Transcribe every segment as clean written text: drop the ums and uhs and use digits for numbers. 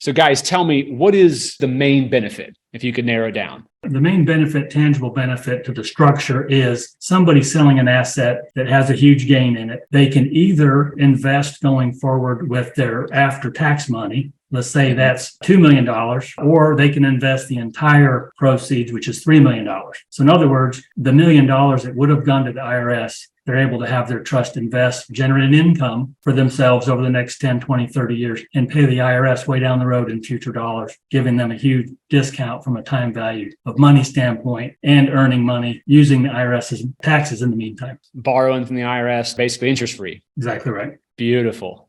So guys, tell me, what is the main benefit, if you could narrow it down? The main benefit, tangible benefit to the structure is somebody selling an asset that has a huge gain in it. They can either invest going forward with their after-tax money. Let's say that's $2 million, or they can invest the entire proceeds, which is $3 million. So in other words, the $1 million that would have gone to the IRS, they're able to have their trust invest, generate an income for themselves over the next 10, 20, 30 years and pay the IRS way down the road in future dollars, giving them a huge discount from a time value of money standpoint and earning money using the IRS's taxes in the meantime. Borrowing from the IRS, basically interest free. Exactly right. Beautiful.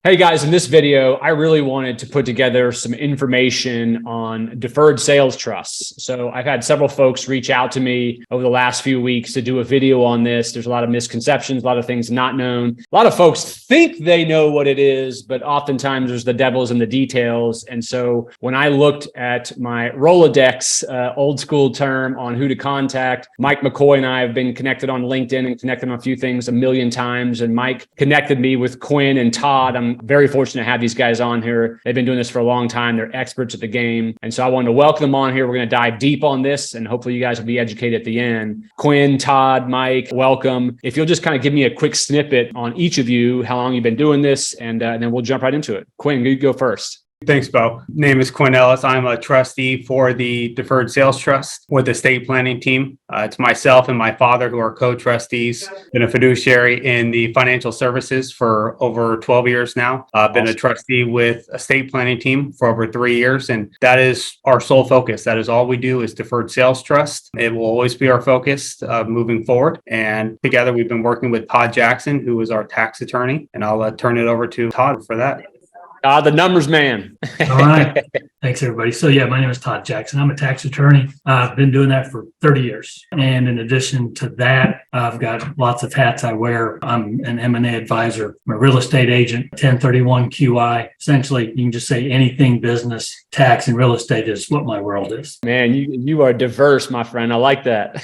Hey guys, in this video, I really wanted to put together some information on deferred sales trusts. So I've had several folks reach out to me over the last few weeks to do a video on this. There's a lot of misconceptions, a lot of things not known. A lot of folks think they know what it is, but oftentimes there's the devil's in the details. And so when I looked at my Rolodex, old school term on who to contact, Mike McCoy and I have been connected on LinkedIn and connected on a few things a million times. And Mike connected me with Quinn and Todd. I'm very fortunate to have these guys on here. They've been doing this for a long time. They're experts at the game. And so I wanted to welcome them on here. We're going to dive deep on this and hopefully you guys will be educated at the end. Quinn, Todd, Mike, welcome. If you'll just kind of give me a quick snippet on each of you, how long you've been doing this, and then we'll jump right into it. Quinn, you go first. Thanks, Beau. Name is Quinn Ellis. I'm a trustee for the Deferred Sales Trust with the estate planning team. It's myself and my father who are co-trustees. Been a fiduciary in the financial services for over 12 years now. Been a trustee with estate planning team for over 3 years. And that is our sole focus. That is all we do is Deferred Sales Trust. It will always be our focus moving forward. And together we've been working with Todd Jackson, who is our tax attorney. And I'll turn it over to Todd for that. The numbers man. All right. Thanks, everybody. So yeah, my name is Todd Jackson. I'm a tax attorney. I've been doing that for 30 years. And in addition to that, I've got lots of hats I wear. I'm an M&A advisor. I'm a real estate agent, 1031 QI. Essentially, you can just say anything business, tax, and real estate is what my world is. Man, you are diverse, my friend. I like that.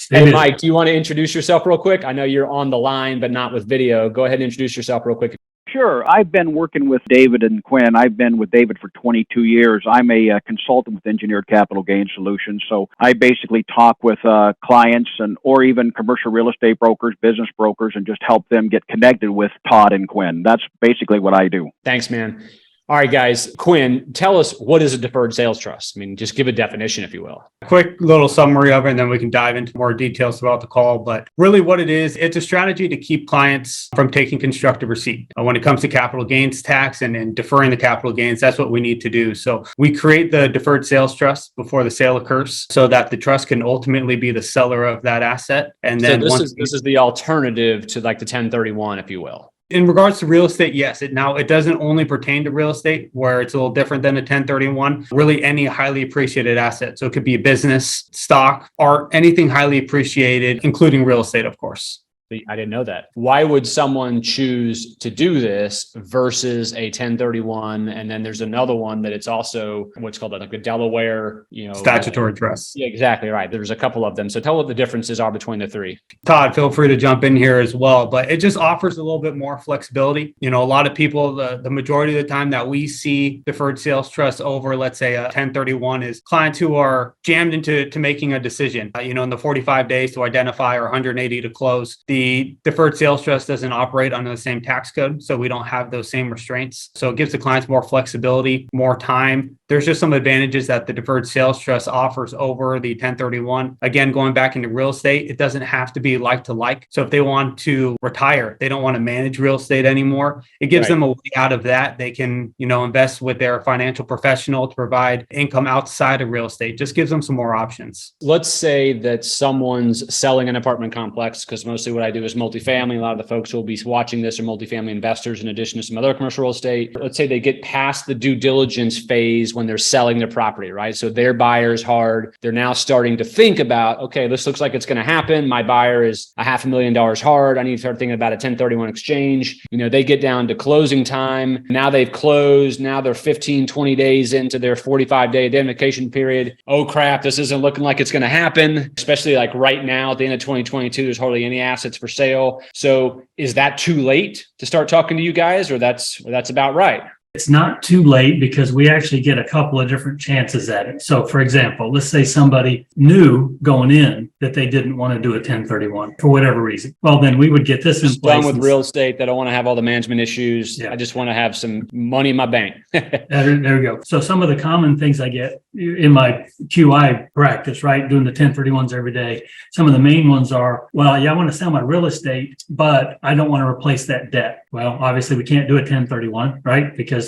Hey, Mike, do you want to introduce yourself real quick? I know you're on the line, but not with video. Go ahead and introduce yourself real quick. Sure. I've been working with David and Quinn. I've been with David for 22 years. I'm a consultant with Engineered Capital Gain Solutions. So I basically talk with clients or even commercial real estate brokers, business brokers, and just help them get connected with Todd and Quinn. That's basically what I do. Thanks, man. All right, guys. Quinn, tell us, what is a deferred sales trust? I mean, just give a definition, if you will. Quick little summary of it, and then we can dive into more details throughout the call. But really what it is, it's a strategy to keep clients from taking constructive receipt. When it comes to capital gains tax and deferring the capital gains, that's what we need to do. So we create the deferred sales trust before the sale occurs so that the trust can ultimately be the seller of that asset. And then so this is the alternative to like the 1031, if you will. In regards to real estate, yes. It doesn't only pertain to real estate where it's a little different than a 1031, really any highly appreciated asset. So it could be a business, stock, or anything highly appreciated, including real estate, of course. I didn't know that. Why would someone choose to do this versus a 1031? And then there's another one that it's also what's called like a Delaware, statutory trust. Yeah, exactly right. There's a couple of them. So tell what the differences are between the three. Todd, feel free to jump in here as well, but it just offers a little bit more flexibility. A lot of people, the majority of the time that we see deferred sales trust over, let's say a 1031 is clients who are jammed into making a decision, in the 45 days to identify or 180 to close. The deferred sales trust doesn't operate under the same tax code, so we don't have those same restraints. So it gives the clients more flexibility, more time. There's just some advantages that the deferred sales trust offers over the 1031. Again, going back into real estate, it doesn't have to be like to like. So if they want to retire, they don't want to manage real estate anymore, it gives them a way out of that. They can, invest with their financial professional to provide income outside of real estate. Just gives them some more options. Let's say that someone's selling an apartment complex, because mostly what I do is multifamily. A lot of the folks who will be watching this are multifamily investors in addition to some other commercial real estate. Let's say they get past the due diligence phase when they're selling their property, right? So their buyer's hard. They're now starting to think about, okay, this looks like it's going to happen. My buyer is $500,000 hard. I need to start thinking about a 1031 exchange. They get down to closing time. Now they've closed. Now they're 15, 20 days into their 45-day indemnification period. Oh crap, this isn't looking like it's going to happen. Especially like right now at the end of 2022, there's hardly any assets for sale. So is that too late to start talking to you guys, or that's about right? It's not too late because we actually get a couple of different chances at it. So for example, let's say somebody knew going in that they didn't want to do a 1031 for whatever reason. Well, then we would get this in Just place. done with real estate. That I don't want to have all the management issues. Yeah. I just want to have some money in my bank. There we go. So some of the common things I get in my QI practice, right? Doing the 1031s every day. Some of the main ones are, well, yeah, I want to sell my real estate, but I don't want to replace that debt. Well, obviously we can't do a 1031, right? Because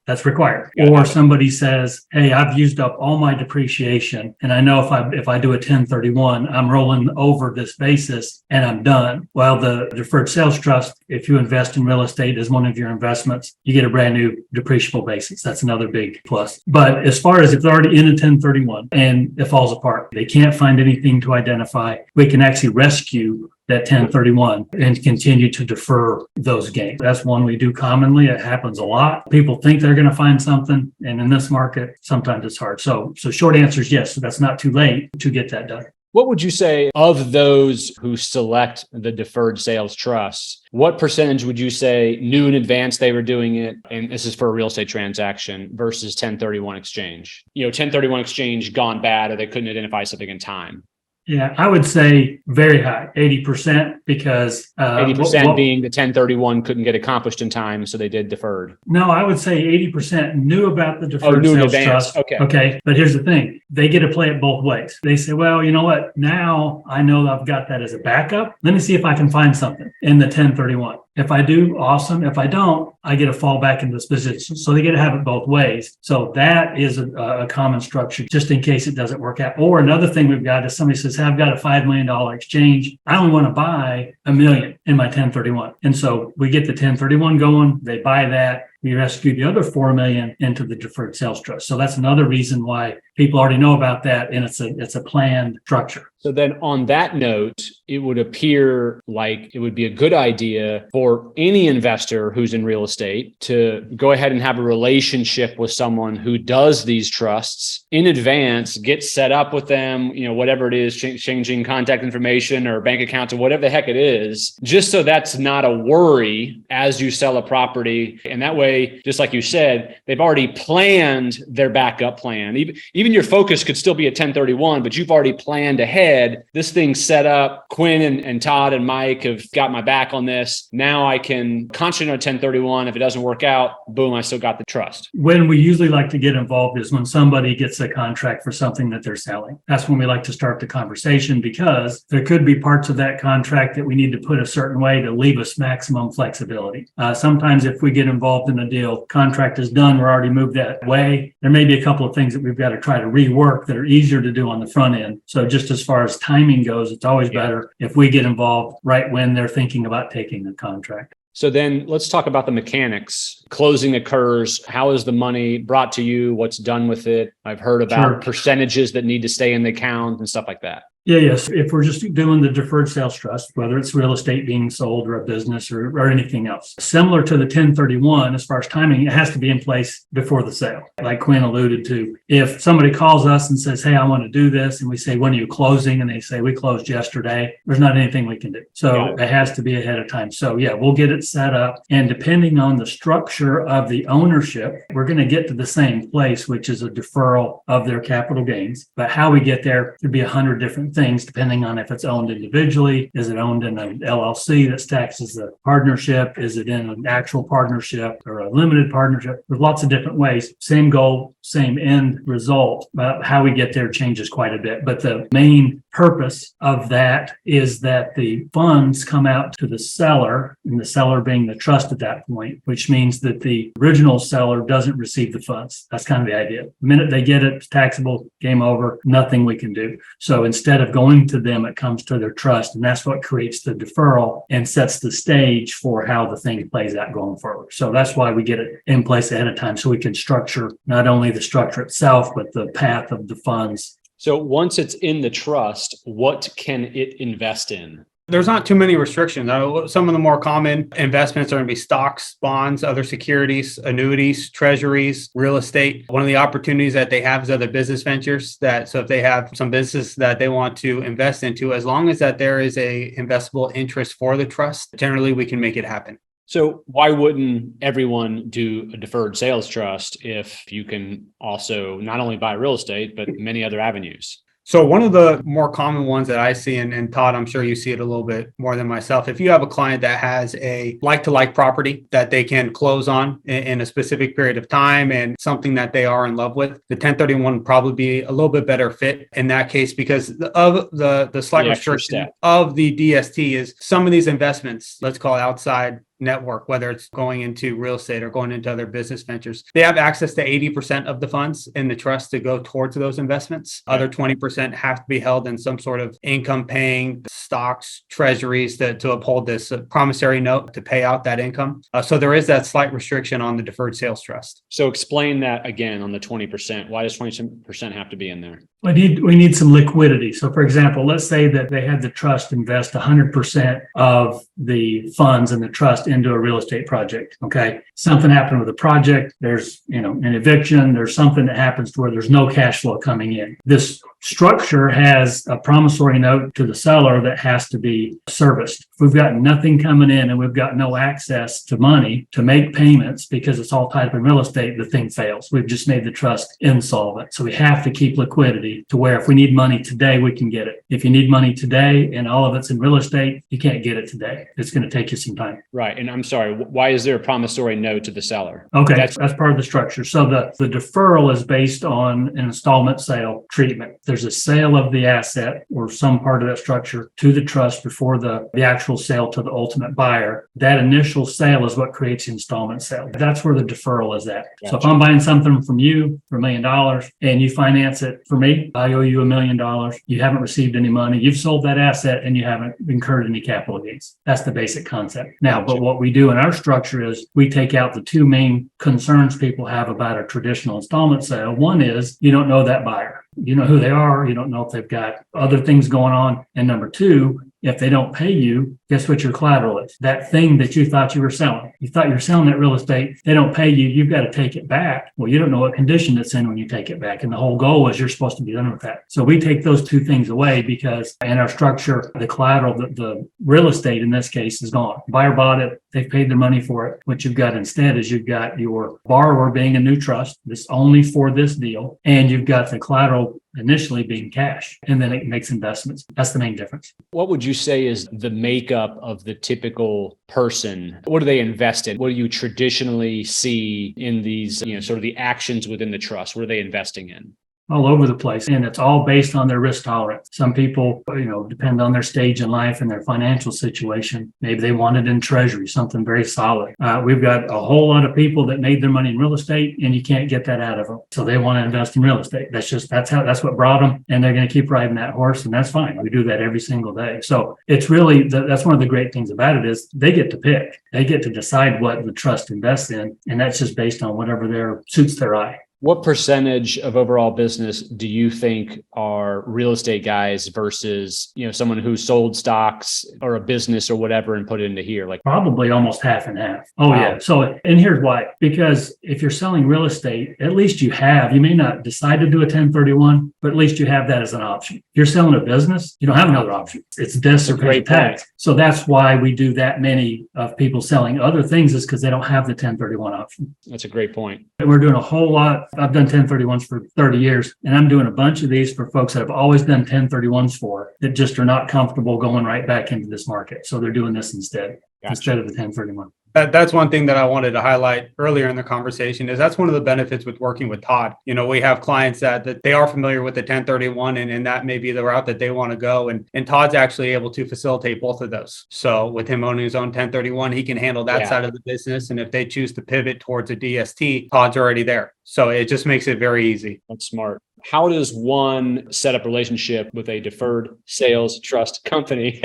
that's required. Or somebody says, hey, I've used up all my depreciation. And I know if I do a 1031, I'm rolling over this basis and I'm done. Well, the Deferred Sales Trust, if you invest in real estate as one of your investments, you get a brand new depreciable basis. That's another big plus. But as far as if they're already in a 1031 and it falls apart, they can't find anything to identify, we can actually rescue that 1031 and continue to defer those gains. That's one we do commonly. It happens a lot. People think they're going to find something. And in this market, sometimes it's hard. So short answer is yes. So that's not too late to get that done. What would you say of those who select the Deferred Sales Trust? What percentage would you say knew in advance they were doing it? And this is for a real estate transaction versus 1031 exchange. 1031 exchange gone bad, or they couldn't identify something in time. Yeah, I would say very high, 80%, because 80% being the 1031 couldn't get accomplished in time, so they did deferred. No, I would say 80% knew about the Deferred Sales Trust. Okay. But here's the thing. They get to play it both ways. They say, well, you know what? Now I know I've got that as a backup. Let me see if I can find something in the 1031. If I do, awesome. If I don't, I get to fall back into this position. So they get to have it both ways. So that is a common structure just in case it doesn't work out. Or another thing we've got is somebody says, hey, I've got a $5 million exchange. I only want to buy $1 million in my 1031. And so we get the 1031 going. They buy that. We rescue the other $4 million into the Deferred Sales Trust. So that's another reason why people already know about that, and it's a planned structure. So then on that note, it would appear like it would be a good idea for any investor who's in real estate to go ahead and have a relationship with someone who does these trusts in advance, get set up with them, whatever it is, changing contact information or bank accounts or whatever the heck it is, just so that's not a worry as you sell a property. And that way, just like you said, they've already planned their backup plan. Even your focus could still be at 1031, but you've already planned ahead. This thing's set up. Quinn and Todd and Mike have got my back on this. Now I can concentrate on 1031. If it doesn't work out, boom, I still got the trust. When we usually like to get involved is when somebody gets a contract for something that they're selling. That's when we like to start the conversation, because there could be parts of that contract that we need to put a certain way to leave us maximum flexibility. Sometimes if we get involved in a deal, contract is done, we're already moved that way. There may be a couple of things that we've got to try to rework that are easier to do on the front end. So just as far as timing goes, it's always better if we get involved right when they're thinking about taking a contract. So then let's talk about the mechanics. Closing occurs. How is the money brought to you? What's done with it? I've heard about percentages that need to stay in the account and stuff like that. Yes. If we're just doing the Deferred Sales Trust, whether it's real estate being sold or a business or anything else, similar to the 1031, as far as timing, it has to be in place before the sale. Like Quinn alluded to, if somebody calls us and says, hey, I want to do this, and we say, when are you closing? And they say, we closed yesterday, there's not anything we can do. So it has to be ahead of time. So we'll get it set up. And depending on the structure of the ownership, we're going to get to the same place, which is a deferral of their capital gains. But how we get there could be 100 different things, depending on if it's owned individually. Is it owned in an LLC that's taxed as a partnership? Is it in an actual partnership or a limited partnership? There's lots of different ways. Same goal, same end result, but how we get there changes quite a bit. But the main purpose of that is that the funds come out to the seller, and the seller being the trust at that point, which means that the original seller doesn't receive the funds. That's kind of the idea. The minute they get it, it's taxable, game over, nothing we can do. So instead of going to them, it comes to their trust, and that's what creates the deferral and sets the stage for how the thing plays out going forward. So that's why we get it in place ahead of time, so we can structure not only the structure itself, but the path of the funds. So once it's in the trust, what can it invest in? There's not too many restrictions. Some of the more common investments are going to be stocks, bonds, other securities, annuities, treasuries, real estate. One of the opportunities that they have is other business ventures so if they have some business that they want to invest into, as long as that there is a investable interest for the trust, generally we can make it happen. So why wouldn't everyone do a deferred sales trust if you can also not only buy real estate, but many other avenues? So one of the more common ones that I see, and Todd, I'm sure you see it a little bit more than myself. If you have a client that has a like-to-like property that they can close on in a specific period of time and something that they are in love with, the 1031 would probably be a little bit better fit in that case because of the slight restriction of the DST is some of these investments, let's call it outside network, whether it's going into real estate or going into other business ventures, they have access to 80% of the funds in the trust to go towards those investments. Other 20% have to be held in some sort of income paying stocks, treasuries to uphold this promissory note to pay out that income. So there is that slight restriction on the deferred sales trust. So explain that again on the 20%. Why does 20% have to be in there? We need some liquidity. So for example, let's say that they had the trust invest 100% of the funds in the trust into a real estate project. Okay. Something happened with the project. There's, an eviction. There's something that happens to where there's no cash flow coming in. This structure has a promissory note to the seller that has to be serviced. If we've got nothing coming in and we've got no access to money to make payments because it's all tied up in real estate, the thing fails. We've just made the trust insolvent. So we have to keep liquidity to where if we need money today, we can get it. If you need money today and all of it's in real estate, you can't get it today. It's going to take you some time. Right. And I'm sorry, why is there a promissory note to the seller? Okay, that's part of the structure. So the deferral is based on an installment sale treatment. There's a sale of the asset or some part of that structure to the trust before the actual sale to the ultimate buyer. That initial sale is what creates the installment sale. That's where the deferral is at. Gotcha. So if I'm buying something from you for $1 million and you finance it for me, I owe you $1 million. You haven't received any money. You've sold that asset and you haven't incurred any capital gains. That's the basic concept. Now, but what we do in our structure is we take out the two main concerns people have about a traditional installment sale. One is you don't know that buyer. You know who they are. You don't know if they've got other things going on. And number two, if they don't pay you, guess what your collateral is? That thing that you thought you were selling. You thought you were selling that real estate. They don't pay you. You've got to take it back. Well, you don't know what condition it's in when you take it back. And the whole goal is you're supposed to be done with that. So we take those two things away because in our structure, the collateral, the real estate in this case is gone. Buyer bought it. They've paid their money for it. What you've got instead is you've got your borrower being a new trust. This only for this deal. And you've got the collateral initially being cash, and then it makes investments. That's the main difference. What would you say is the makeup of the typical person? What do they invest in? What do you traditionally see in these, sort of the actions within the trust? What are they investing in? All over the place. And it's all based on their risk tolerance. Some people, depend on their stage in life and their financial situation. Maybe they want it in treasury, something very solid. We've got a whole lot of people that made their money in real estate and you can't get that out of them. So they want to invest in real estate. That's what brought them. And they're going to keep riding that horse. And that's fine. We do that every single day. So it's really, that's one of the great things about it is they get to pick. They get to decide what the trust invests in. And that's just based on whatever suits their eye. What percentage of overall business do you think are real estate guys versus, someone who sold stocks or a business or whatever and put it into here? Like probably almost half and half. Oh, wow. Yeah. So, and here's why, because if you're selling real estate, at least you may not decide to do a 1031, but at least you have that as an option. If you're selling a business, you don't have another option. It's this or pay tax. So that's why we do that many of people selling other things is because they don't have the 1031 option. That's a great point. We're doing a whole lot. I've done 1031s for 30 years, and I'm doing a bunch of these for folks that have always done 1031s for that just are not comfortable going right back into this market. So they're doing this instead of the 1031. That's one thing that I wanted to highlight earlier in the conversation is that's one of the benefits with working with Todd. We have clients that they are familiar with the 1031 and that may be the route that they want to go. And Todd's actually able to facilitate both of those. So with him owning his own 1031, he can handle that side of the business. And if they choose to pivot towards a DST, Todd's already there. So it just makes it very easy. That's smart. How does one set up a relationship with a deferred sales trust company?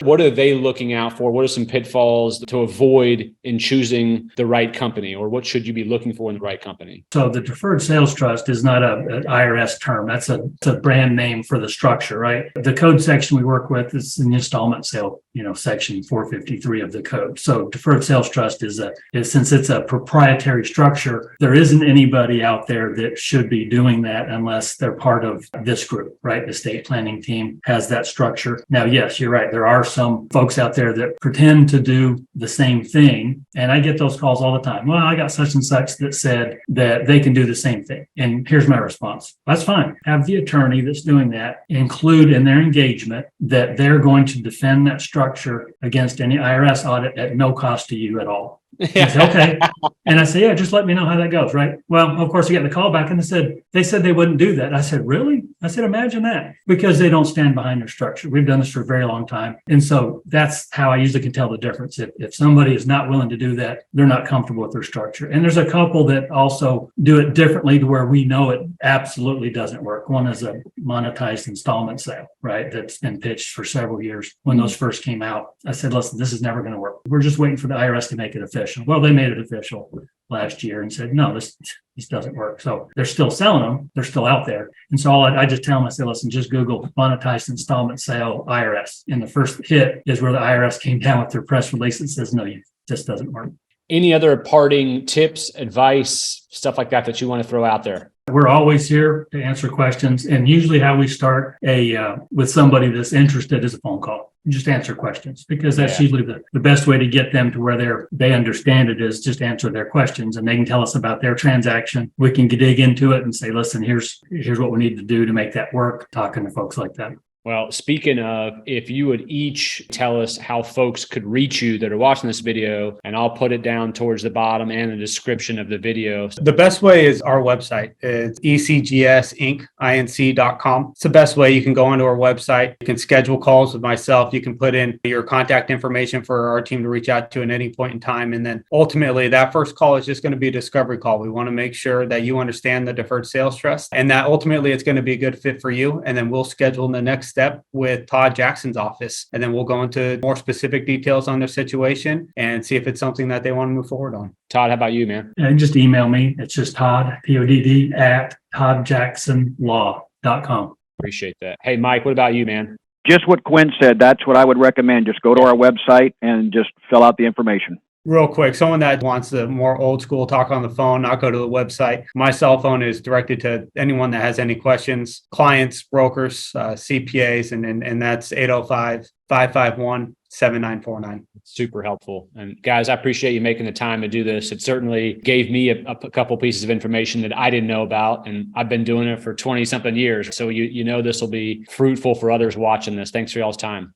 What are they looking out for? What are some pitfalls to avoid in choosing the right company, or what should you be looking for in the right company? So the deferred sales trust is not an IRS term. That's a brand name for the structure, right? The code section we work with is an installment sale, section 453 of the code. So deferred sales trust is since it's a proprietary structure, there isn't anybody out there that should be doing that unless they're part of this group, right? The estate planning team has that structure. Now, yes, you're right. There are some folks out there that pretend to do the same thing. And I get those calls all the time. Well, I got such and such that said that they can do the same thing. And here's my response. That's fine. Have the attorney that's doing that include in their engagement that they're going to defend that structure against any IRS audit at no cost to you at all. Say, okay. And I say, yeah, just let me know how that goes, right? Well, of course, I get the call back and they said they wouldn't do that. I said, really? I said, imagine that, because they don't stand behind their structure. We've done this for a very long time. And so that's how I usually can tell the difference. If somebody is not willing to do that, they're not comfortable with their structure. And there's a couple that also do it differently to where we know it absolutely doesn't work. One is a monetized installment sale, right? That's been pitched for several years. When those first came out, I said, listen, this is never going to work. We're just waiting for the IRS to make it official. Well, they made it official last year and said, no, this doesn't work. So they're still selling them. They're still out there. And so I just tell them, I say, listen, just Google monetized installment sale IRS. And the first hit is where the IRS came down with their press release that says, no, this doesn't work. Any other parting tips, advice, stuff like that you want to throw out there? We're always here to answer questions. And usually how we start with somebody that's interested is a phone call. Just answer questions, because that's usually the best way to get them to where they understand it, is just answer their questions, and they can tell us about their transaction. We can dig into it and say, listen, here's what we need to do to make that work, talking to folks like that. Well, speaking of, if you would each tell us how folks could reach you that are watching this video, and I'll put it down towards the bottom and the description of the video. The best way is our website. It's ECGSinc.com. It's the best way. You can go onto our website. You can schedule calls with myself. You can put in your contact information for our team to reach out to at any point in time. And then ultimately, that first call is just going to be a discovery call. We want to make sure that you understand the deferred sales trust, and that ultimately it's going to be a good fit for you. And then we'll schedule in the next step with Todd Jackson's office. And then we'll go into more specific details on their situation and see if it's something that they want to move forward on. Todd, how about you, man? And just email me. It's just Todd, TODD @ToddJacksonLaw.com. Appreciate that. Hey, Mike, what about you, man? Just what Quinn said. That's what I would recommend. Just go to our website and just fill out the information. Real quick, someone that wants the more old school talk on the phone, not go to the website. My cell phone is directed to anyone that has any questions, clients, brokers, CPAs, and that's 805-551-7949. Super helpful. And guys, I appreciate you making the time to do this. It certainly gave me a couple pieces of information that I didn't know about, and I've been doing it for 20 something years. So you know this will be fruitful for others watching this. Thanks for y'all's time.